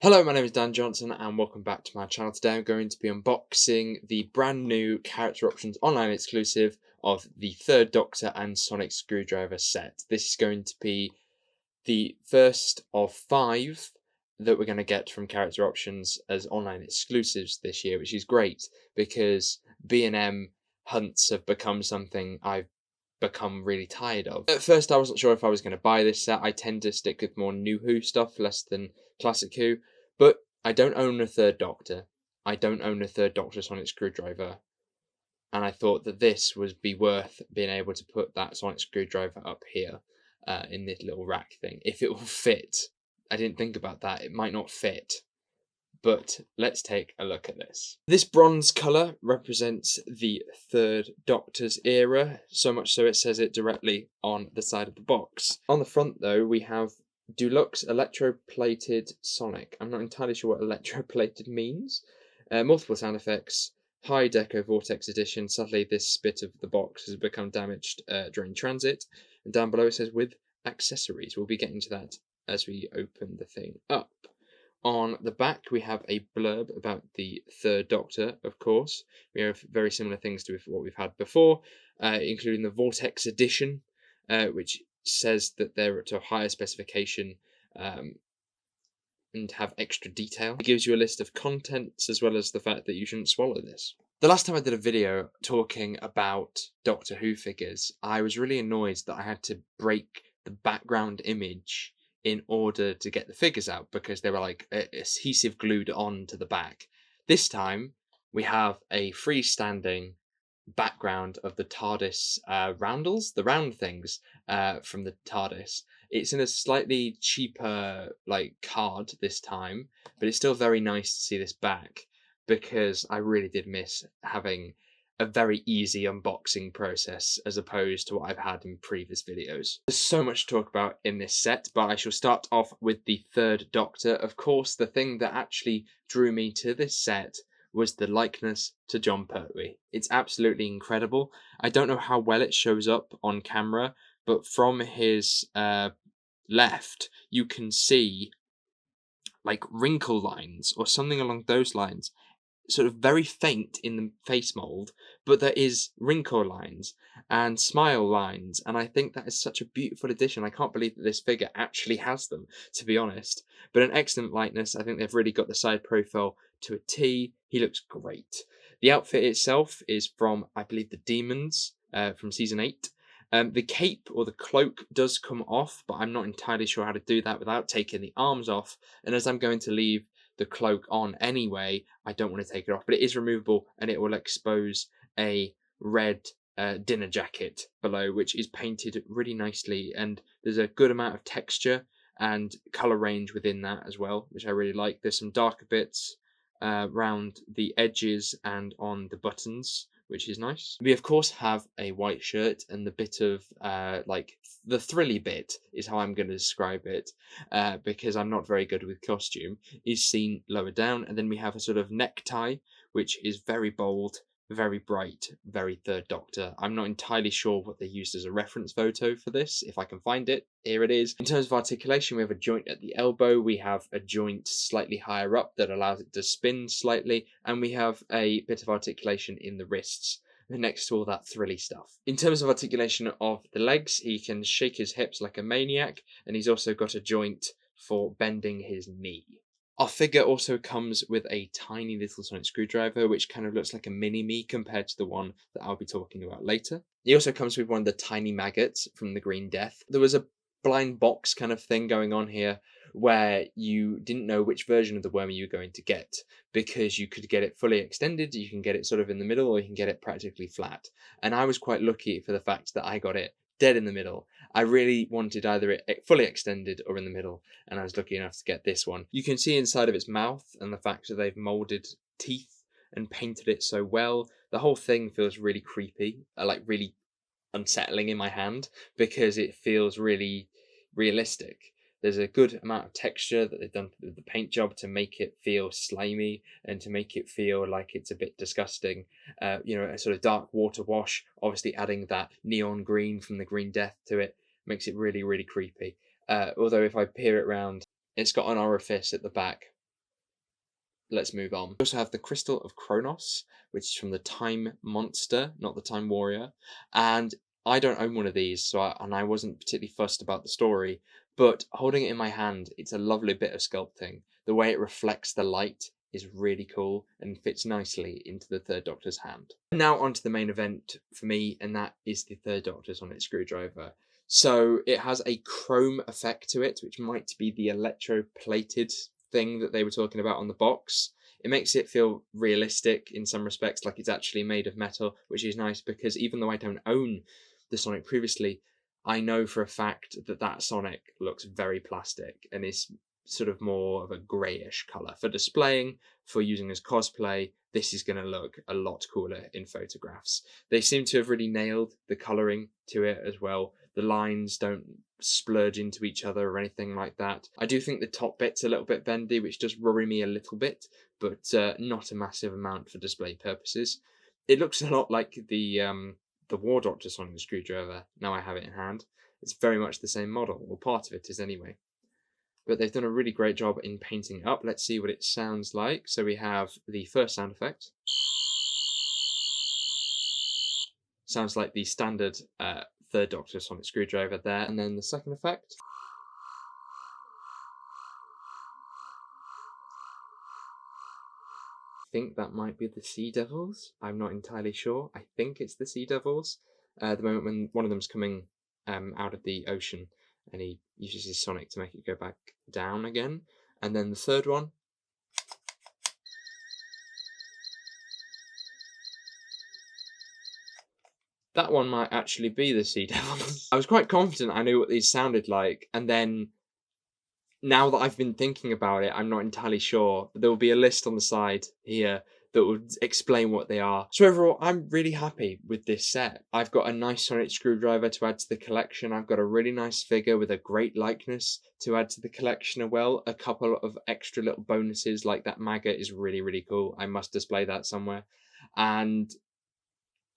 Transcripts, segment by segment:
Hello, my name is Dan Johnson and welcome back to my channel. Today I'm going to be unboxing the brand new Character Options online exclusive of the Third Doctor and Sonic Screwdriver set. This is going to be the first of 5 that we're going to get from Character Options as online exclusives this year, which is great because B&M hunts have become something I've become really tired of. At first I wasn't sure if I was going to buy this set. I tend to stick with more new Who stuff, less than classic Who, but I don't own a Third Doctor. I don't own a Third Doctor Sonic Screwdriver, and I thought that this would be worth being able to put that Sonic Screwdriver up here in this little rack thing, if it will fit. I didn't think about that. It might not fit. But let's take a look at this. This bronze colour represents the Third Doctor's era, so much so it says it directly on the side of the box. On the front though, we have Deluxe Electroplated Sonic. I'm not entirely sure what electroplated means. Multiple sound effects, High Deco Vortex Edition. Sadly, this bit of the box has become damaged during transit. And down below it says with accessories. We'll be getting to that as we open the thing up. On the back, we have a blurb about the Third Doctor, of course. We have very similar things to what we've had before, including the Vortex Edition, which says that they're to a higher specification and have extra detail. It gives you a list of contents as well as the fact that you shouldn't swallow this. The last time I did a video talking about Doctor Who figures, I was really annoyed that I had to break the background image in order to get the figures out because they were like adhesive glued on to the back. This time we have a freestanding background of the TARDIS roundels, the round things from the TARDIS. It's in a slightly cheaper card this time, but it's still very nice to see this back because I really did miss having a very easy unboxing process as opposed to what I've had in previous videos. There's so much to talk about in this set, but I shall start off with the Third Doctor. Of course, the thing that actually drew me to this set was the likeness to Jon Pertwee. It's absolutely incredible. I don't know how well it shows up on camera, but from his left, you can see like wrinkle lines or something along those lines, sort of very faint in the face mold, but there is wrinkle lines and smile lines, and I think that is such a beautiful addition. I can't believe that this figure actually has them, to be honest. But an excellent likeness. I think they've really got the side profile to a T. He looks great. The outfit itself is from, I believe, the Demons from season 8. The cape or the cloak does come off, but I'm not entirely sure how to do that without taking the arms off. And as I'm going to leave the cloak on anyway, I don't want to take it off, but it is removable and it will expose a red dinner jacket below, which is painted really nicely, and there's a good amount of texture and color range within that as well, which I really like. There's some darker bits around the edges and on the buttons, which is nice. We of course have a white shirt, and the bit of the thrilly bit is how I'm going to describe it, because I'm not very good with costume, is seen lower down. And then we have a sort of necktie, which is very bold, very bright, very Third Doctor. I'm not entirely sure what they used as a reference photo for this. If I can find it, here it is. In terms of articulation, we have a joint at the elbow, we have a joint slightly higher up that allows it to spin slightly, and we have a bit of articulation in the wrists next to all that thrilly stuff. In terms of articulation of the legs, he can shake his hips like a maniac, and he's also got a joint for bending his knee. Our figure also comes with a tiny little sonic screwdriver, which kind of looks like a mini-me compared to the one that I'll be talking about later. He also comes with one of the tiny maggots from the Green Death. There was a blind box kind of thing going on here where you didn't know which version of the worm you were going to get, because you could get it fully extended, you can get it sort of in the middle, or you can get it practically flat. And I was quite lucky for the fact that I got it dead in the middle. I really wanted either it fully extended or in the middle, and I was lucky enough to get this one. You can see inside of its mouth, and the fact that they've molded teeth and painted it so well. The whole thing feels really creepy, like really unsettling in my hand, because it feels really realistic. There's a good amount of texture that they've done with the paint job to make it feel slimy and to make it feel like it's a bit disgusting. A sort of dark water wash, obviously adding that neon green from the Green Death to it, makes it really, really creepy. Although if I peer it round, it's got an orifice at the back let's move on. We also have the Crystal of Kronos, which is from the Time Monster, not the Time Warrior. And I don't own one of these, so I wasn't particularly fussed about the story, but holding it in my hand, it's a lovely bit of sculpting. The way it reflects the light is really cool and fits nicely into the Third Doctor's hand. Now onto the main event for me, and that is the Third Doctor Sonic Screwdriver. So it has a chrome effect to it, which might be the electroplated thing that they were talking about on the box. It makes it feel realistic in some respects, like it's actually made of metal, which is nice because even though I don't own the Sonic previously, I know for a fact that that Sonic looks very plastic and is sort of more of a greyish colour. For displaying, for using as cosplay, this is going to look a lot cooler in photographs. They seem to have really nailed the colouring to it as well. The lines don't splurge into each other or anything like that. I do think the top bit's a little bit bendy, which does worry me a little bit, but not a massive amount for display purposes. It looks a lot like the War Doctor Sonic Screwdriver, now I have it in hand. It's very much the same model, or part of it is anyway. But they've done a really great job in painting it up. Let's see what it sounds like. So we have the first sound effect. Sounds like the standard Third Doctor Sonic Screwdriver there. And then the second effect. I think that might be the Sea Devils. I'm not entirely sure. I think it's the Sea Devils. The moment when one of them's coming out of the ocean and he uses his Sonic to make it go back down again. And then the third one. That one might actually be the Sea Devils. I was quite confident I knew what these sounded like, and then now that I've been thinking about it, I'm not entirely sure. There will be a list on the side here that will explain what they are. So overall, I'm really happy with this set. I've got a nice Sonic Screwdriver to add to the collection. I've got a really nice figure with a great likeness to add to the collection as well. A couple of extra little bonuses, like that maggot is really, really cool. I must display that somewhere. And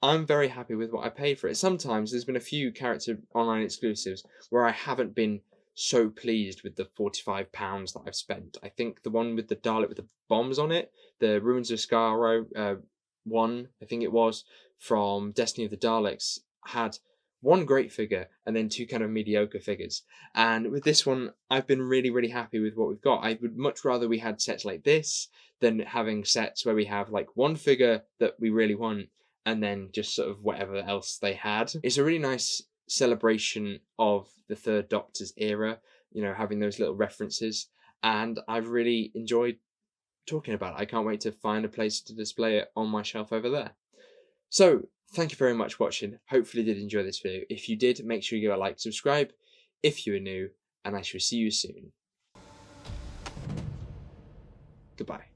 I'm very happy with what I paid for it. Sometimes there's been a few character online exclusives where I haven't been so pleased with the £45 that I've spent. I think the one with the Dalek with the bombs on it, the Ruins of Skaro one, I think it was, from Destiny of the Daleks, had one great figure and then two kind of mediocre figures. And with this one, I've been really, really happy with what we've got. I would much rather we had sets like this than having sets where we have like one figure that we really want and then just sort of whatever else they had. It's a really nice celebration of the Third Doctor's era, you know, having those little references, and I've really enjoyed talking about it. I can't wait to find a place to display it on my shelf over there. So, thank you very much for watching. Hopefully you did enjoy this video. If you did, make sure you give it a like, subscribe if you are new, and I shall see you soon. Goodbye.